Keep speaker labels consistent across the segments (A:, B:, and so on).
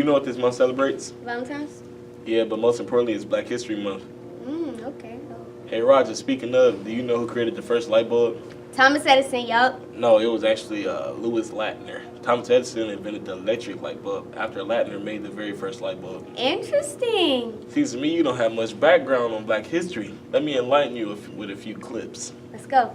A: you know what this month celebrates?
B: Valentines?
A: Yeah, but most importantly, it's Black History Month.
B: Okay.
A: Hey, Roger, speaking of, do you know who created the first light bulb?
B: Thomas Edison, yup.
A: No, it was actually Louis Latner. Thomas Edison invented the electric light bulb after Latner made the very first light bulb.
B: Interesting.
A: Seems to me you don't have much background on Black history. Let me enlighten you with a few clips.
B: Let's go.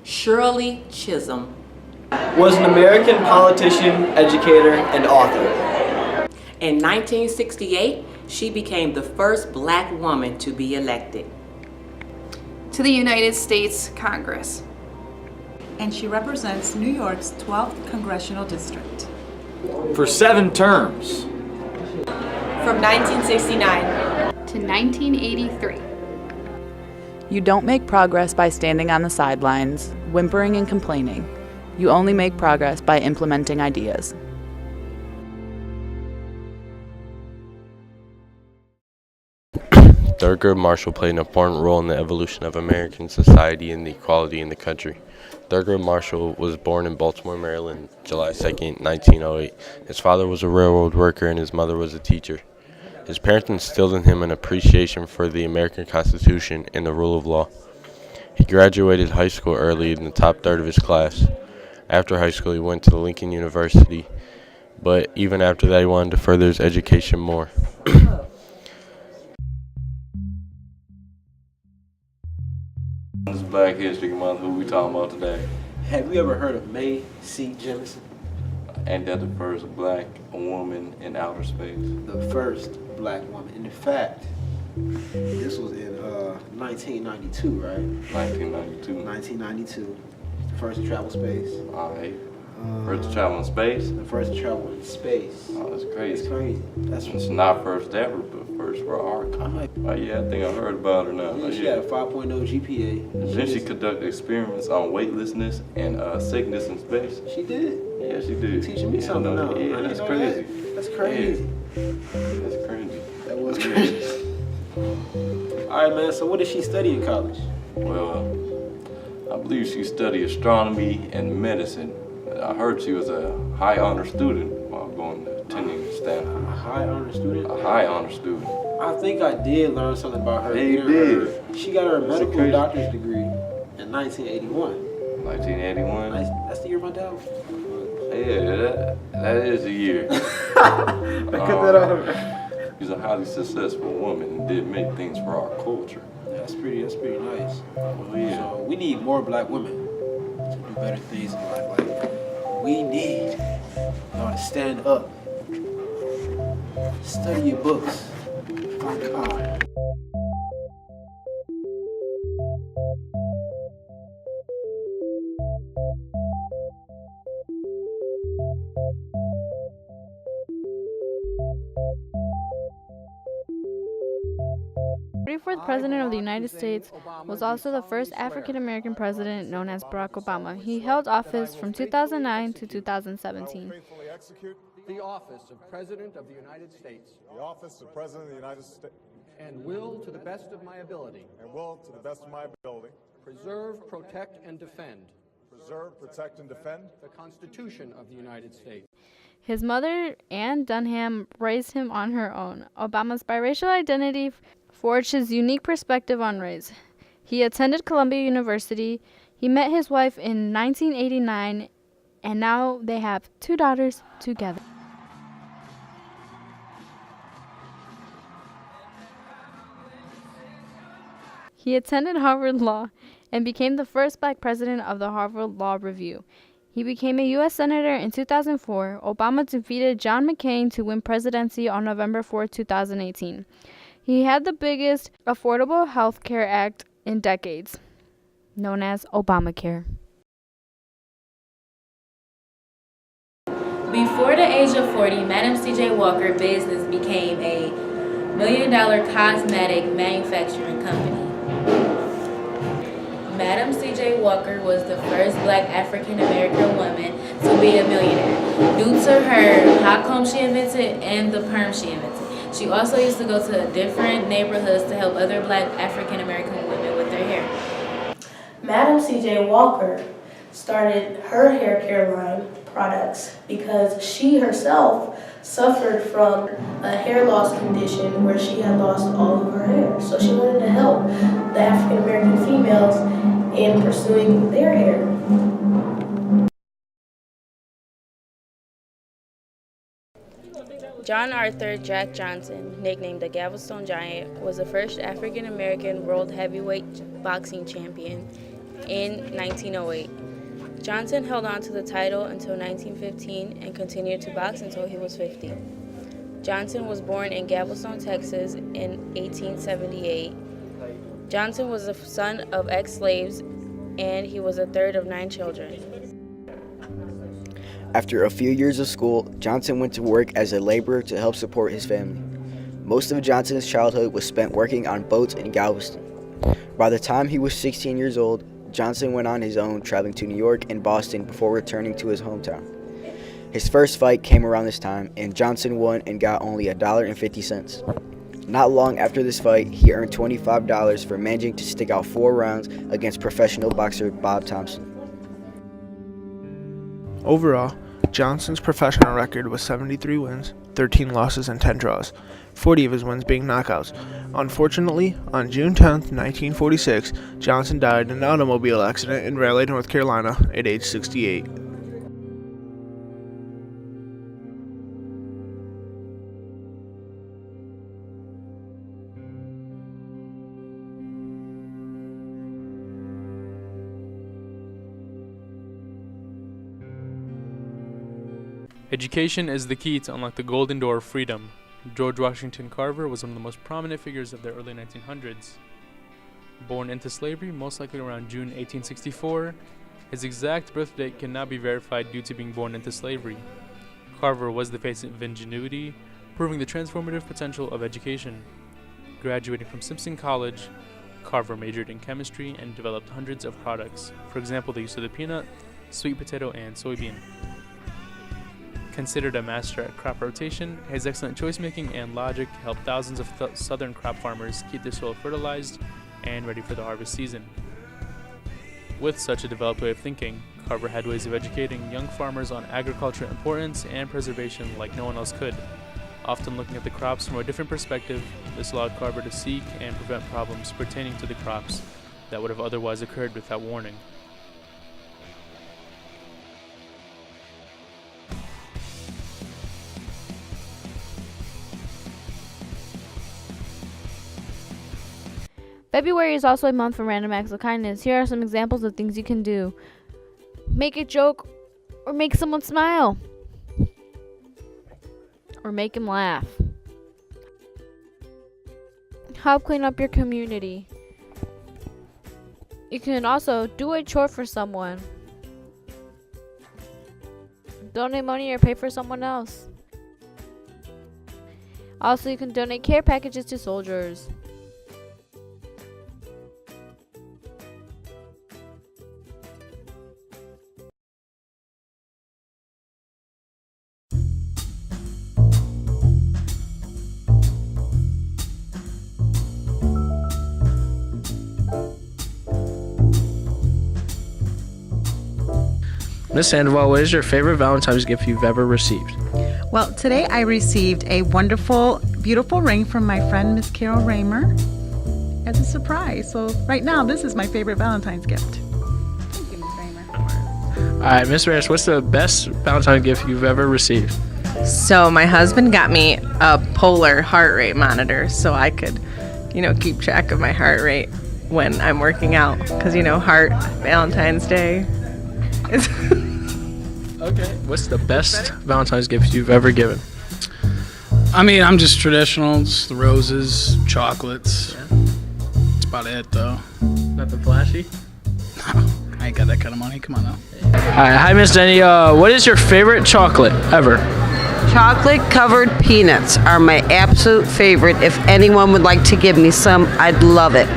C: Shirley Chisholm
D: was an American politician, educator, and author.
C: In 1968, she became the first Black woman to be elected
E: to the United States Congress.
F: And she represents New York's 12th Congressional District.
G: For 7 terms.
E: From 1969 to 1983.
H: You don't make progress by standing on the sidelines, whimpering and complaining. You only make progress by implementing ideas.
I: Thurgood Marshall played an important role in the evolution of American society and the equality in the country. Thurgood Marshall was born in Baltimore, Maryland, July 2nd, 1908. His father was a railroad worker and his mother was a teacher. His parents instilled in him an appreciation for the American Constitution and the rule of law. He graduated high school early in the top third of his class. After high school, he went to Lincoln University, but even after that, he wanted to further his education more.
J: This is Black History Month. Who we talking about today?
D: Have you ever heard of Mae C. Jemison?
J: Ain't that the first Black woman in outer space?
D: The first Black woman. In fact, this was in 1992, right?
J: 1992.
D: 1992. First to travel space.
J: Alright. First to travel in space?
D: The first to travel in space.
J: Oh, that's crazy.
D: It's crazy.
J: It's not first ever, but first for our country. Oh yeah, I think I heard about her now.
D: Yeah, she had a 5.0 GPA.
J: Didn't she conduct experiments on weightlessness and sickness in space?
D: She did.
J: Yeah, she did.
D: Teaching me something now.
J: Yeah, that's crazy.
D: That's crazy.
J: Yeah. That's crazy.
D: That was crazy. All right, man. So what did she study in college?
J: Well, I believe she studied astronomy and medicine. I heard she was a high honor student while attending Stanford.
D: A high honor student?
J: A high honor student.
D: I think I did learn something about her.
J: Yeah, you did.
D: She got her medical doctor's degree in 1981.
J: 1981?
D: That's the year my dad was.
J: Yeah, that is a year.
D: I cut that out.
J: She's a highly successful woman and did make things for our culture.
D: That's pretty nice.
J: Well, yeah.
D: So we need more Black women to do better things in life. Like, we need y'all to stand up, study your books, work hard.
K: The 44th President of the United States was also the first African-American president known as Barack Obama. He held office from 2009 to 2017.
L: The office of President of the United States.
M: The office of President of the United States.
L: And will, to the best of my ability.
M: And will, to the best of my ability.
L: Preserve, protect, and defend.
M: Preserve, protect, and defend.
L: The Constitution of the United States.
K: His mother, Anne Dunham, raised him on her own. Obama's biracial identity forged his unique perspective on race. He attended Columbia University. He met his wife in 1989, and now they have 2 daughters together. He attended Harvard Law and became the first Black president of the Harvard Law Review. He became a U.S. Senator in 2004. Obama defeated John McCain to win presidency on November 4, 2018. He had the biggest Affordable Health Care Act in decades, known as Obamacare.
N: Before the age of 40, Madam C.J. Walker business became a $1 million cosmetic manufacturing company. Madam C.J. Walker was the first black African American woman to be a millionaire due to her hot comb she invented and the perm she invented. She also used to go to different neighborhoods to help other black African American women with their hair.
O: Madam C.J. Walker started her hair care line products because she herself suffered from a hair loss condition where she had lost all of her hair. So she wanted to help the African American females in pursuing their hair.
P: John Arthur Jack Johnson, nicknamed the Galveston Giant, was the first African American world heavyweight boxing champion in 1908. Johnson held on to the title until 1915 and continued to box until he was 50. Johnson was born in Galveston, Texas in 1878. Johnson was the son of ex-slaves and he was the third of 9 children.
Q: After a few years of school, Johnson went to work as a laborer to help support his family. Most of Johnson's childhood was spent working on boats in Galveston. By the time he was 16 years old, Johnson went on his own, traveling to New York and Boston before returning to his hometown. His first fight came around this time, and Johnson won and got only $1.50. Not long after this fight, he earned $25 for managing to stick out 4 rounds against professional boxer Bob Thompson.
R: Overall, Johnson's professional record was 73 wins, 13 losses, and 10 draws, 40 of his wins being knockouts. Unfortunately, on June 10, 1946, Johnson died in an automobile accident in Raleigh, North Carolina, at age 68.
S: Education is the key to unlock the golden door of freedom. George Washington Carver was one of the most prominent figures of the early 1900s. Born into slavery, most likely around June 1864, his exact birth date cannot be verified due to being born into slavery. Carver was the face of ingenuity, proving the transformative potential of education. Graduating from Simpson College, Carver majored in chemistry and developed hundreds of products, for example the use of the peanut, sweet potato, and soybean. Considered a master at crop rotation, his excellent choice-making and logic helped thousands of southern crop farmers keep their soil fertilized and ready for the harvest season. With such a developed way of thinking, Carver had ways of educating young farmers on agriculture importance and preservation like no one else could. Often looking at the crops from a different perspective, this allowed Carver to seek and prevent problems pertaining to the crops that would have otherwise occurred without warning.
K: February is also a month for random acts of kindness. Here are some examples of things you can do. Make a joke or make someone smile. Or make him laugh. Help clean up your community. You can also do a chore for someone. Donate money or pay for someone else. Also, you can donate care packages to soldiers.
T: Miss Sandoval, what is your favorite Valentine's gift you've ever received?
F: Well, today I received a wonderful, beautiful ring from my friend Miss Carol Raymer as a surprise. So right now, this is my favorite Valentine's gift. Thank you, Miss Raymer.
T: All right, Miss Reyes, what's the best Valentine's gift you've ever received?
U: So my husband got me a polar heart rate monitor so I could, keep track of my heart rate when I'm working out. Because, Valentine's Day is...
T: Okay. What's the best Valentine's gift you've ever given?
A: I mean, I'm just traditional. It's the roses, chocolates.
T: Yeah.
A: That's about it, though.
T: Nothing flashy?
A: I ain't got that kind of money. Come on now.
T: Hi, Miss Denny. What is your favorite chocolate ever?
V: Chocolate-covered peanuts are my absolute favorite. If anyone would like to give me some, I'd love it.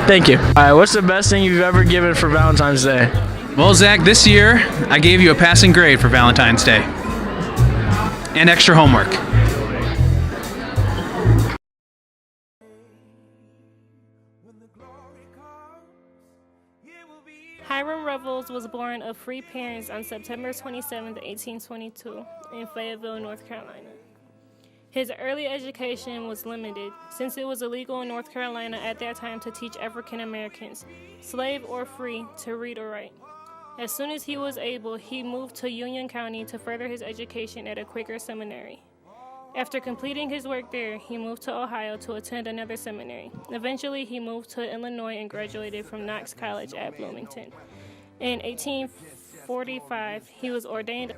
T: Thank you. All right, what's the best thing you've ever given for Valentine's Day?
W: Well, Zach, this year I gave you a passing grade for Valentine's Day. And extra homework.
X: Hiram Revels was born of free parents on September 27, 1822, in Fayetteville, North Carolina. His early education was limited, since it was illegal in North Carolina at that time to teach African Americans, slave or free, to read or write. As soon as he was able, he moved to Union County to further his education at a Quaker seminary. After completing his work there, he moved to Ohio to attend another seminary. Eventually, he moved to Illinois and graduated from Knox College at Bloomington. In 1845, he was ordained.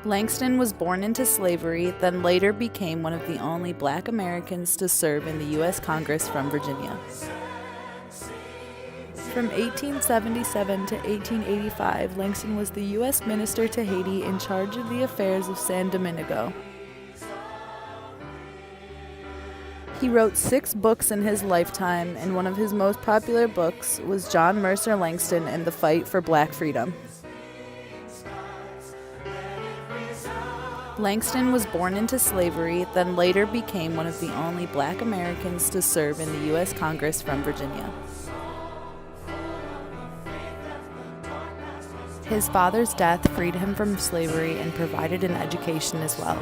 H: Langston was born into slavery, then later became one of the only black Americans to serve in the U.S. Congress from Virginia. From 1877 to 1885, Langston was the U.S. Minister to Haiti in charge of the affairs of San Domingo. He wrote 6 books in his lifetime, and one of his most popular books was John Mercer Langston and the Fight for Black Freedom. Langston was born into slavery, then later became one of the only black Americans to serve in the U.S. Congress from Virginia. His father's death freed him from slavery and provided an education as well.